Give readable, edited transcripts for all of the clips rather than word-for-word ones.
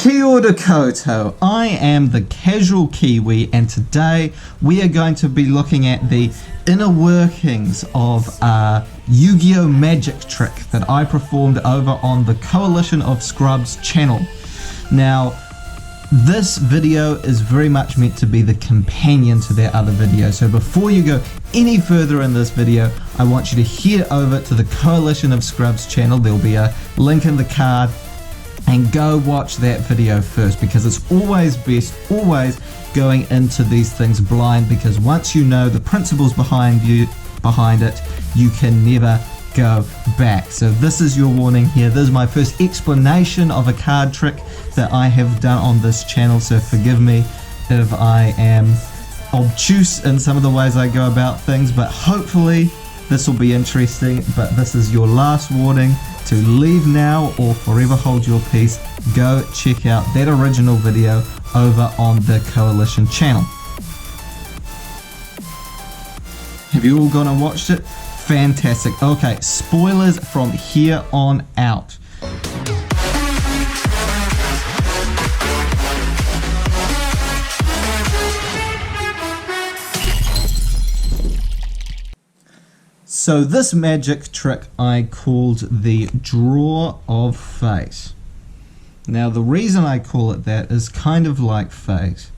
Kia ora koutou, I am the Casual Kiwi, and today we are going to be looking at the inner workings of a Yugioh magic trick that I performed over on the Coalition of Scrubs channel. Now, this video is very much meant to be the companion to that other video, so before you go any further in this video, I want you to head over to the Coalition of Scrubs channel. There will be a link in the card, and go watch that video first, because it's always best, always going into these things blind, because once you know the principles behind it, you can never go back. So this is your warning here. This is my first explanation of a card trick that I have done on this channel, so forgive me if I am obtuse in some of the ways I go about things, but hopefully this will be interesting. But this is your last warning to leave now or forever hold your peace. Go check out that original video over on the Coalition channel. Have you all gone and watched it? Fantastic. Okay, spoilers from here on out. So this magic trick I called the Draw of Fate. Now the reason I call it that is kind of like fate.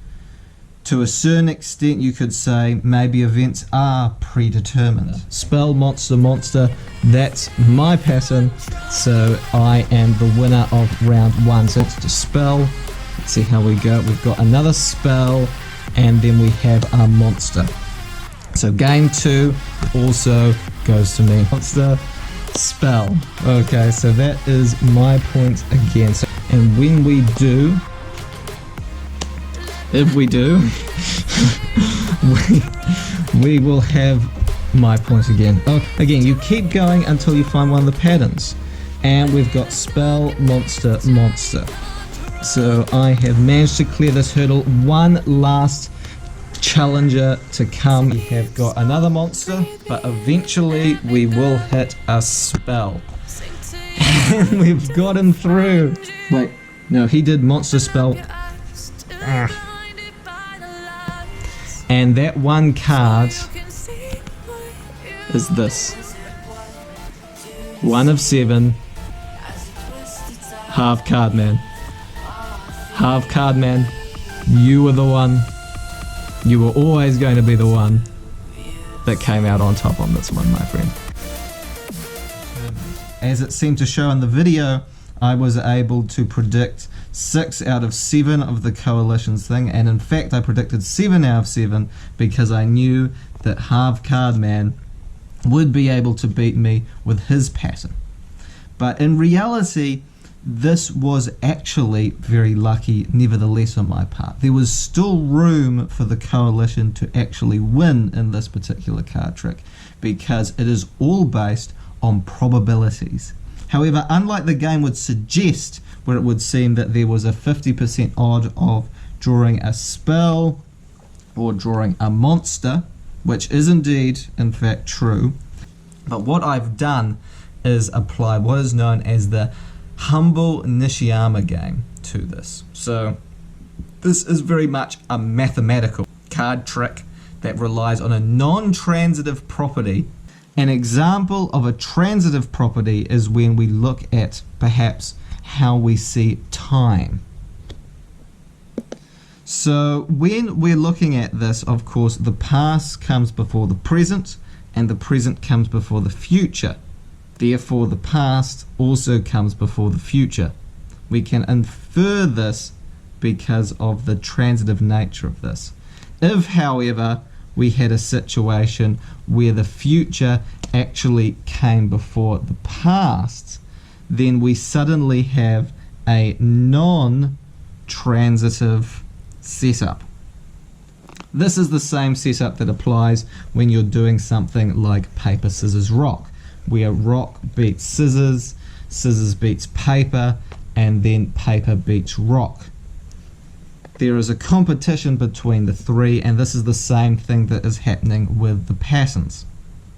To a certain extent you could say maybe events are predetermined. Spell, monster, monster, that's my pattern, so I am the winner of round one. So it's just spell, let's see how we go. We've got another spell, and then we have a monster. So game two also goes to me. Monster, spell. Okay, so that is my point again. So, and when we do, if we do, we will have my point again. Oh, again, you keep going until you find one of the patterns. And we've got spell, monster, monster. So I have managed to clear this hurdle. One last challenger to come. We have got another monster, but eventually we will hit a spell. And we've got him through. Wait, no, he did monster spell. And that one card is this. 1 of 7. Half card man. Half card man. You were the one. You were always going to be the one that came out on top on this one, my friend. As it seemed to show in the video, I was able to predict 6 out of 7 of the Coalition's thing, and in fact I predicted 7 out of 7 because I knew that Half Card Man would be able to beat me with his pattern. But in reality, this was actually very lucky nevertheless on my part. There was still room for the Coalition to actually win in this particular card trick, because it is all based on probabilities. However, unlike the game would suggest, where it would seem that there was a 50% odd of drawing a spell or drawing a monster, which is indeed in fact true, but what I've done is apply what is known as the Humble-Nishiyama game to this. So this is very much a mathematical card trick that relies on a non-transitive property. An example of a transitive property is when we look at perhaps how we see time. So when we're looking at this, of course, the past comes before the present, and the present comes before the future. Therefore, the past also comes before the future. We can infer this because of the transitive nature of this. If, however, we had a situation where the future actually came before the past, then we suddenly have a non-transitive setup. This is the same setup that applies when you're doing something like paper, scissors, rock, where rock beats scissors, scissors beats paper, and then paper beats rock. There is a competition between the three, and this is the same thing that is happening with the patterns.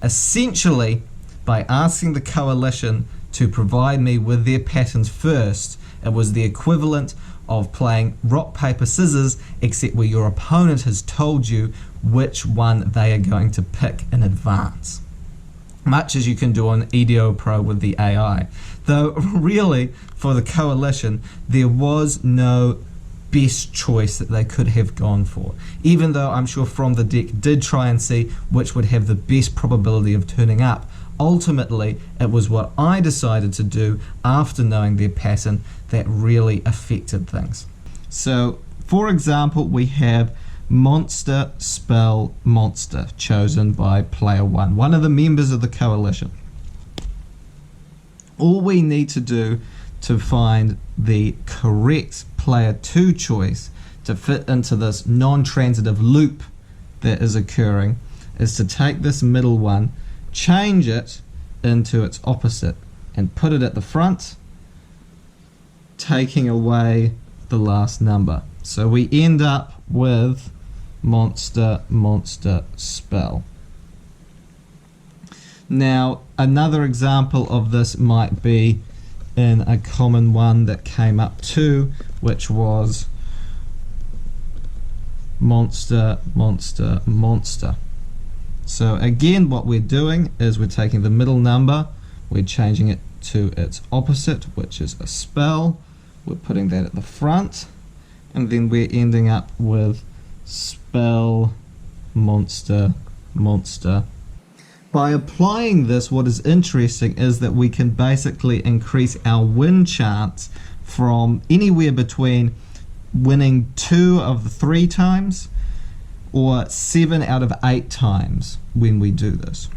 Essentially, by asking the Coalition to provide me with their patterns first, It was the equivalent of playing rock, paper, scissors, except where your opponent has told you which one they are going to pick in advance. Much as you can do on Yugioh Pro with the AI. Though really, for the coalition, there was no best choice that they could have gone for. Even though I'm sure From the Deck did try and see which would have the best probability of turning up, ultimately it was what I decided to do after knowing their pattern that really affected things. So, for example, we have Monster, Spell, Monster, chosen by player one of the members of the coalition. All we need to do to find the correct player 2 choice to fit into this non-transitive loop that is occurring is to take this middle one, change it into its opposite, and put it at the front, taking away the last number. So we end up with Monster, Monster, Spell. Now, another example of this might be in a common one that came up too, which was Monster, Monster, Monster. So again, what we're doing is we're taking the middle number, we're changing it to its opposite, which is a spell. We're putting that at the front, and then we're ending up with Spell, Monster, Monster. By applying this, what is interesting is that we can basically increase our win chance from anywhere between winning 2 of the 3 times or 7 out of 8 times when we do this.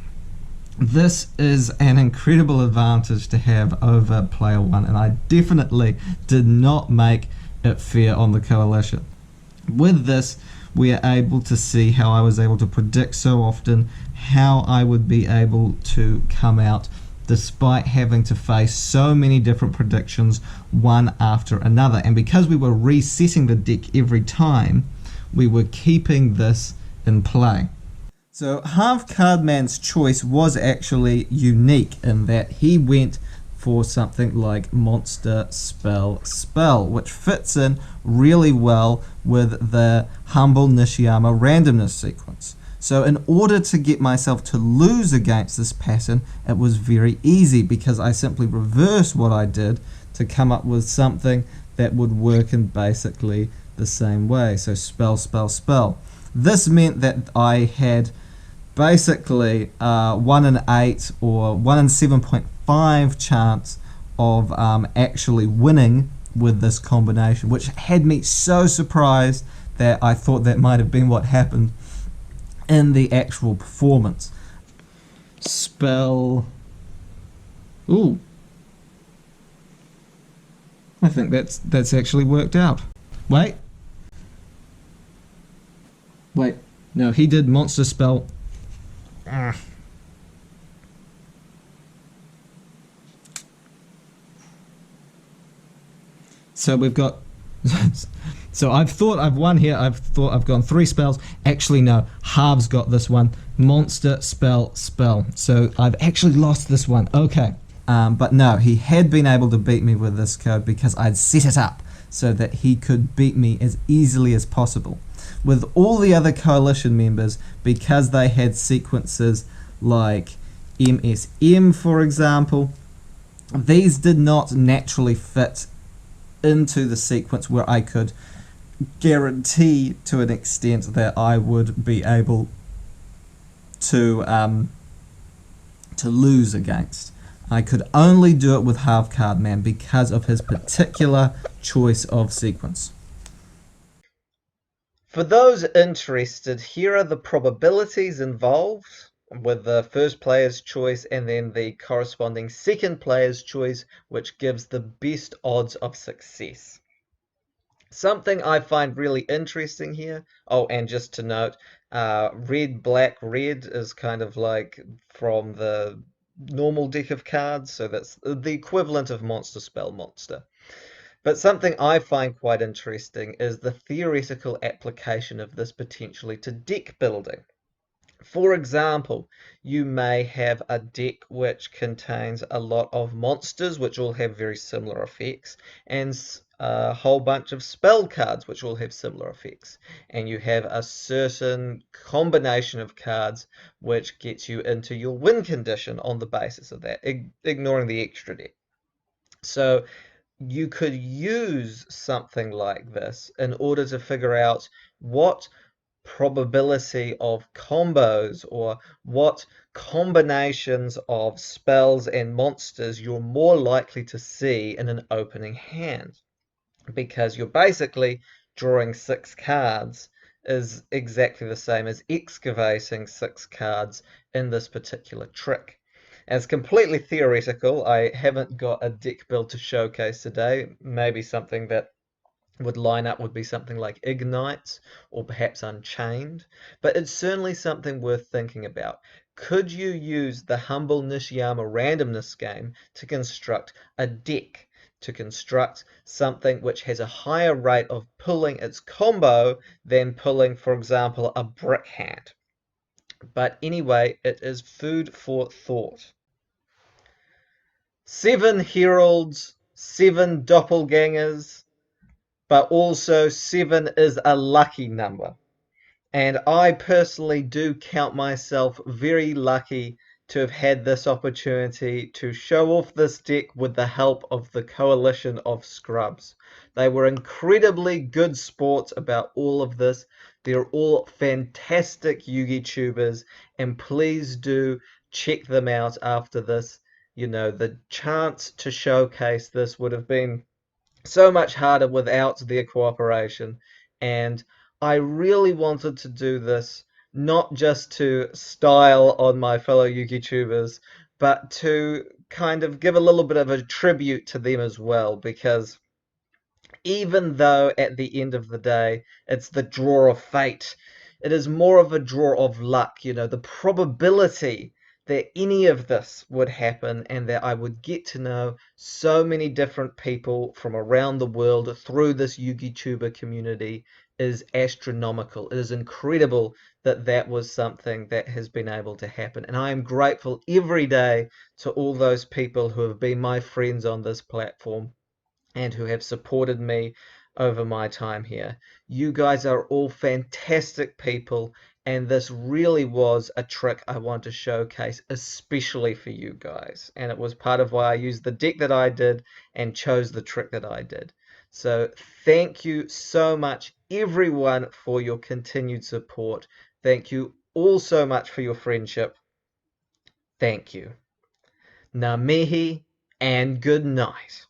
This is an incredible advantage to have over player 1, and I definitely did not make it fair on the coalition. With this, we are able to see how I was able to predict so often how I would be able to come out despite having to face so many different predictions one after another. And because we were resetting the deck every time, we were keeping this in play. So Half Card Man's choice was actually unique in that he went for something like Monster, Spell, Spell, which fits in really well with the Humble-Nishiyama Randomness sequence. So in order to get myself to lose against this pattern, it was very easy because I simply reversed what I did to come up with something that would work in basically the same way. So spell, spell, spell. This meant that I had basically 1 in 8 or 1 in 7.5 chance of actually winning with this combination, which had me so surprised that I thought that might have been what happened in the actual performance. Spell. Ooh. I think that's actually worked out. Wait. No, he did Monster, Spell. So we've got so I've thought I've won here. I've thought I've gone 3 spells. Actually no, Halves got this one. Monster, Spell, Spell. So I've actually lost this one. Okay. But no, he had been able to beat me with this code because I'd set it up so that he could beat me as easily as possible. With all the other coalition members, because they had sequences like MSM, for example, these did not naturally fit into the sequence where I could guarantee to an extent that I would be able to lose against. I could only do it with Half Card Man because of his particular choice of sequence. For those interested, here are the probabilities involved with the first player's choice and then the corresponding second player's choice, which gives the best odds of success. Something I find really interesting here, oh, and just to note, red, black, red is kind of like from the normal deck of cards, so that's the equivalent of Monster, Spell, Monster. But something I find quite interesting is the theoretical application of this potentially to deck building. For example, you may have a deck which contains a lot of monsters which all have very similar effects, and a whole bunch of spell cards which all have similar effects. And you have a certain combination of cards which gets you into your win condition on the basis of that, ignoring the extra deck. So you could use something like this in order to figure out what probability of combos or what combinations of spells and monsters you're more likely to see in an opening hand, because you're basically drawing 6 cards is exactly the same as excavating 6 cards in this particular trick. As completely theoretical, I haven't got a deck build to showcase today. Maybe something that would line up would be something like Ignites or perhaps Unchained, but it's certainly something worth thinking about. Could you use the Humble-Nishiyama Randomness Game to construct a deck, to construct something which has a higher rate of pulling its combo than pulling, for example, a brick hand? But anyway, it is food for thought. 7 heralds, 7 doppelgangers, but also 7 is a lucky number. And I personally do count myself very lucky to have had this opportunity to show off this deck with the help of the coalition of scrubs. They were incredibly good sports about all of this. They're all fantastic Yugi tubers, and please do check them out after this. You know, the chance to showcase this would have been so much harder without their cooperation. And I really wanted to do this not just to style on my fellow YouTubers, but to kind of give a little bit of a tribute to them as well, because even though at the end of the day it's the draw of fate, it is more of a draw of luck. You know, the probability that any of this would happen and that I would get to know so many different people from around the world through this YouTuber community is astronomical. It is incredible that that was something that has been able to happen. And I am grateful every day to all those people who have been my friends on this platform and who have supported me over my time here. You guys are all fantastic people, and this really was a trick I want to showcase, especially for you guys. And it was part of why I used the deck that I did and chose the trick that I did. So thank you so much, everyone, for your continued support. Thank you all so much for your friendship. Thank you. Ngā mihi and good night.